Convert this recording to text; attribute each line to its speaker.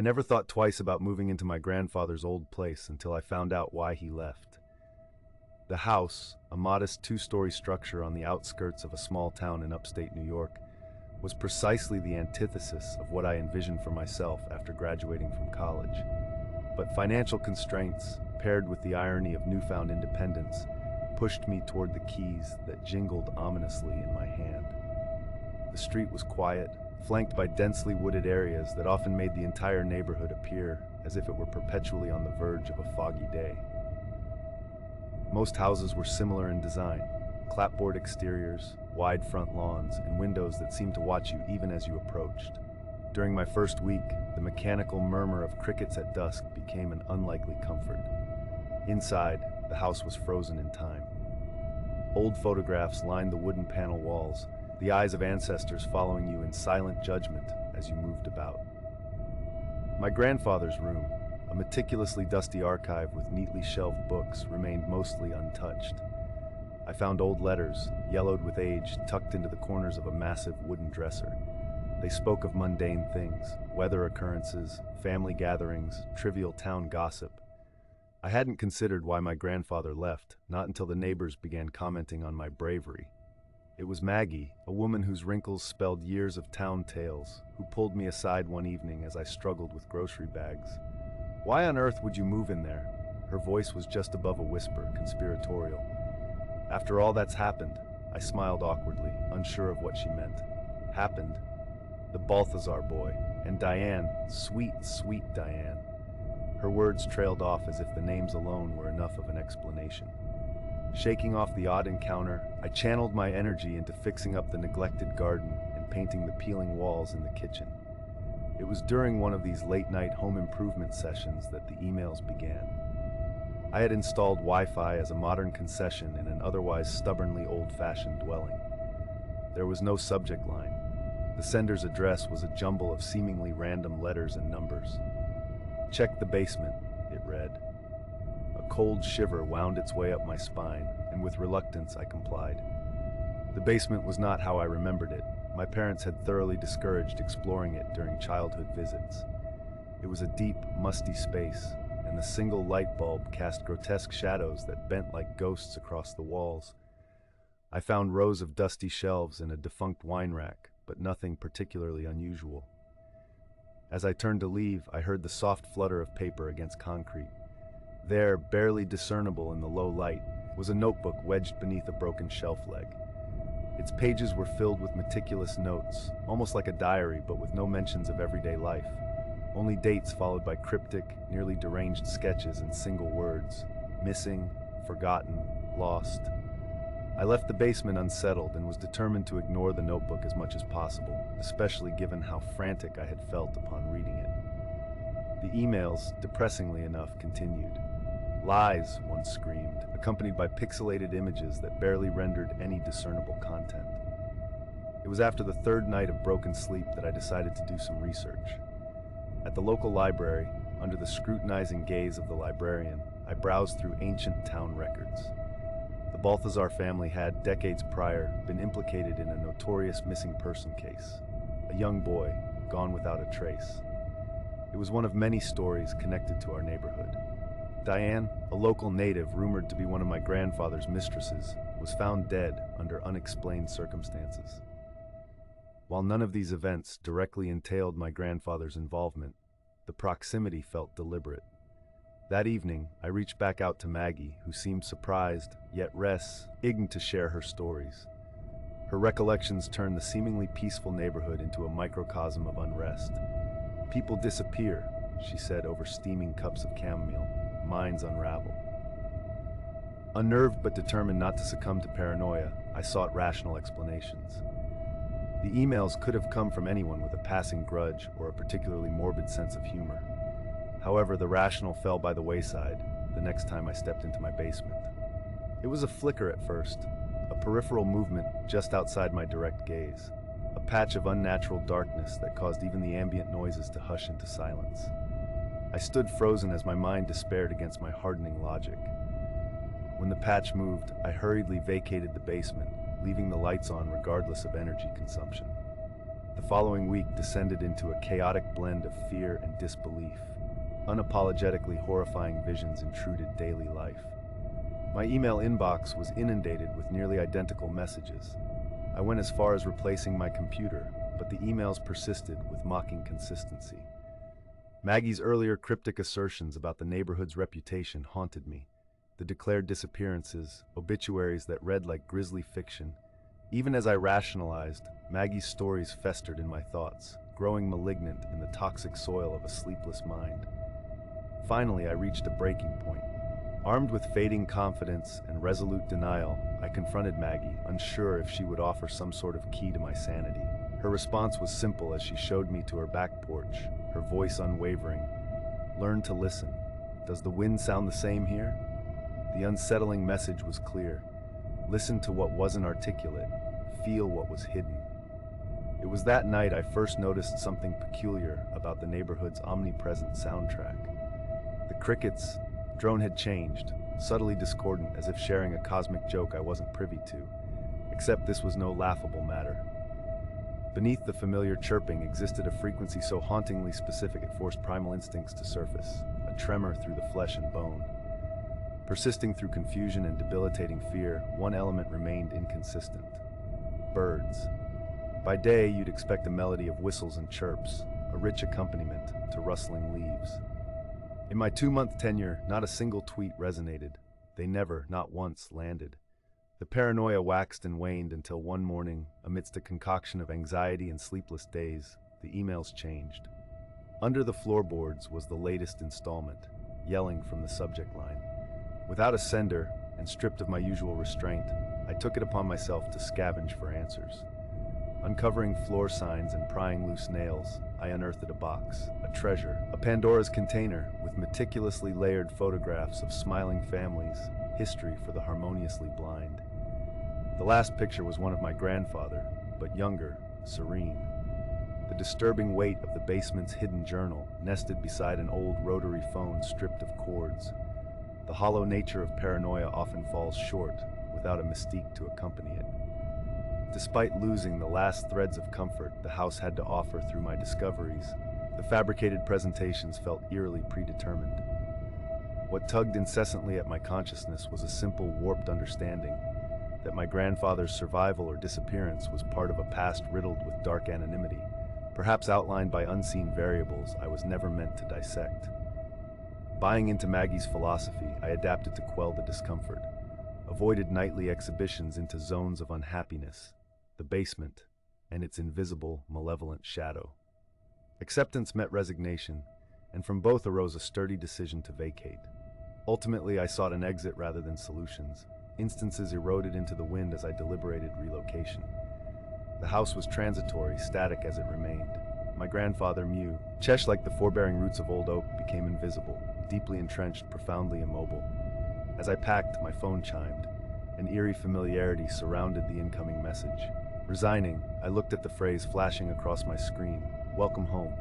Speaker 1: I never thought twice about moving into my grandfather's old place until I found out why he left. The house, a modest two-story structure on the outskirts of a small town in upstate New York, was precisely the antithesis of what I envisioned for myself after graduating from college. But financial constraints, paired with the irony of newfound independence, pushed me toward the keys that jingled ominously in my hand. The street was quiet, flanked by densely wooded areas that often made the entire neighborhood appear as if it were perpetually on the verge of a foggy day. Most houses were similar in design: clapboard exteriors, wide front lawns, and windows that seemed to watch you even as you approached. During my first week, the mechanical murmur of crickets at dusk became an unlikely comfort. Inside, the house was frozen in time. Old photographs lined the wooden panel walls, the eyes of ancestors following you in silent judgment as you moved about. My grandfather's room, a meticulously dusty archive with neatly shelved books, remained mostly untouched. I found old letters, yellowed with age, tucked into the corners of a massive wooden dresser. They spoke of mundane things: weather occurrences, family gatherings, trivial town gossip. I hadn't considered why my grandfather left, not until the neighbors began commenting on my bravery. It was Maggie, a woman whose wrinkles spelled years of town tales, who pulled me aside one evening as I struggled with grocery bags. "Why on earth would you move in there?" Her voice was just above a whisper, conspiratorial. "After all that's happened," I smiled awkwardly, unsure of what she meant. "Happened?" The Balthazar boy, and Diane, sweet, sweet Diane. Her words trailed off as if the names alone were enough of an explanation. Shaking off the odd encounter, I channeled my energy into fixing up the neglected garden and painting the peeling walls in the kitchen. It was during one of these late-night home improvement sessions that the emails began. I had installed Wi-Fi as a modern concession in an otherwise stubbornly old-fashioned dwelling. There was no subject line. The sender's address was a jumble of seemingly random letters and numbers. "Check the basement," it read. A cold shiver wound its way up my spine, and with reluctance I complied. The basement was not how I remembered it. My parents had thoroughly discouraged exploring it during childhood visits. It was a deep, musty space, and the single light bulb cast grotesque shadows that bent like ghosts across the walls. I found rows of dusty shelves and a defunct wine rack, but nothing particularly unusual. As I turned to leave, I heard the soft flutter of paper against concrete. There, barely discernible in the low light, was a notebook wedged beneath a broken shelf leg. Its pages were filled with meticulous notes, almost like a diary, but with no mentions of everyday life. Only dates followed by cryptic, nearly deranged sketches in single words: missing, forgotten, lost. I left the basement unsettled and was determined to ignore the notebook as much as possible, especially given how frantic I had felt upon reading it. The emails, depressingly enough, continued. "Lies," one screamed, accompanied by pixelated images that barely rendered any discernible content. It was after the third night of broken sleep that I decided to do some research. At the local library, under the scrutinizing gaze of the librarian, I browsed through ancient town records. The Balthazar family had, decades prior, been implicated in a notorious missing person case. A young boy, gone without a trace. It was one of many stories connected to our neighborhood. Diane, a local native rumored to be one of my grandfather's mistresses, was found dead under unexplained circumstances. While none of these events directly entailed my grandfather's involvement, the proximity felt deliberate. That evening, I reached back out to Maggie, who seemed surprised, yet eager to share her stories. Her recollections turned the seemingly peaceful neighborhood into a microcosm of unrest. "People disappear," she said over steaming cups of chamomile. "Minds unravel." Unnerved but determined not to succumb to paranoia, I sought rational explanations. The emails could have come from anyone with a passing grudge or a particularly morbid sense of humor. However, the rational fell by the wayside the next time I stepped into my basement. It was a flicker at first, a peripheral movement just outside my direct gaze, a patch of unnatural darkness that caused even the ambient noises to hush into silence. I stood frozen as my mind despaired against my hardening logic. When the patch moved, I hurriedly vacated the basement, leaving the lights on regardless of energy consumption. The following week descended into a chaotic blend of fear and disbelief. Unapologetically horrifying visions intruded daily life. My email inbox was inundated with nearly identical messages. I went as far as replacing my computer, but the emails persisted with mocking consistency. Maggie's earlier cryptic assertions about the neighborhood's reputation haunted me. The declared disappearances, obituaries that read like grisly fiction. Even as I rationalized, Maggie's stories festered in my thoughts, growing malignant in the toxic soil of a sleepless mind. Finally, I reached a breaking point. Armed with fading confidence and resolute denial, I confronted Maggie, unsure if she would offer some sort of key to my sanity. Her response was simple as she showed me to her back porch, her voice unwavering. "Learn to listen. Does the wind sound the same here?" The unsettling message was clear. Listen to what wasn't articulate. Feel what was hidden. It was that night I first noticed something peculiar about the neighborhood's omnipresent soundtrack. The crickets, drone had changed, subtly discordant as if sharing a cosmic joke I wasn't privy to. Except this was no laughable matter. Beneath the familiar chirping existed a frequency so hauntingly specific it forced primal instincts to surface, a tremor through the flesh and bone. Persisting through confusion and debilitating fear, one element remained inconsistent. Birds. By day, you'd expect a melody of whistles and chirps, a rich accompaniment to rustling leaves. In my 2-month tenure, not a single tweet resonated. They never, not once, landed. The paranoia waxed and waned until one morning, amidst a concoction of anxiety and sleepless days, the emails changed. Under the floorboards was the latest installment, yelling from the subject line. Without a sender, and stripped of my usual restraint, I took it upon myself to scavenge for answers. Uncovering floor signs and prying loose nails, I unearthed a box, a treasure, a Pandora's container with meticulously layered photographs of smiling families, history for the harmoniously blind. The last picture was one of my grandfather, but younger, serene. The disturbing weight of the basement's hidden journal nested beside an old rotary phone stripped of cords. The hollow nature of paranoia often falls short, without a mystique to accompany it. Despite losing the last threads of comfort the house had to offer through my discoveries, the fabricated presentations felt eerily predetermined. What tugged incessantly at my consciousness was a simple, warped understanding that my grandfather's survival or disappearance was part of a past riddled with dark anonymity, perhaps outlined by unseen variables I was never meant to dissect. Buying into Maggie's philosophy, I adapted to quell the discomfort, avoided nightly exhibitions into zones of unhappiness, the basement, and its invisible, malevolent shadow. Acceptance met resignation, and from both arose a sturdy decision to vacate. Ultimately, I sought an exit rather than solutions. Instances eroded into the wind as I deliberated relocation. The house was transitory, static as it remained. My grandfather, Mew, Chesh like the forbearing roots of old oak, became invisible, deeply entrenched, profoundly immobile. As I packed, my phone chimed. An eerie familiarity surrounded the incoming message. Resigning, I looked at the phrase flashing across my screen, "Welcome home."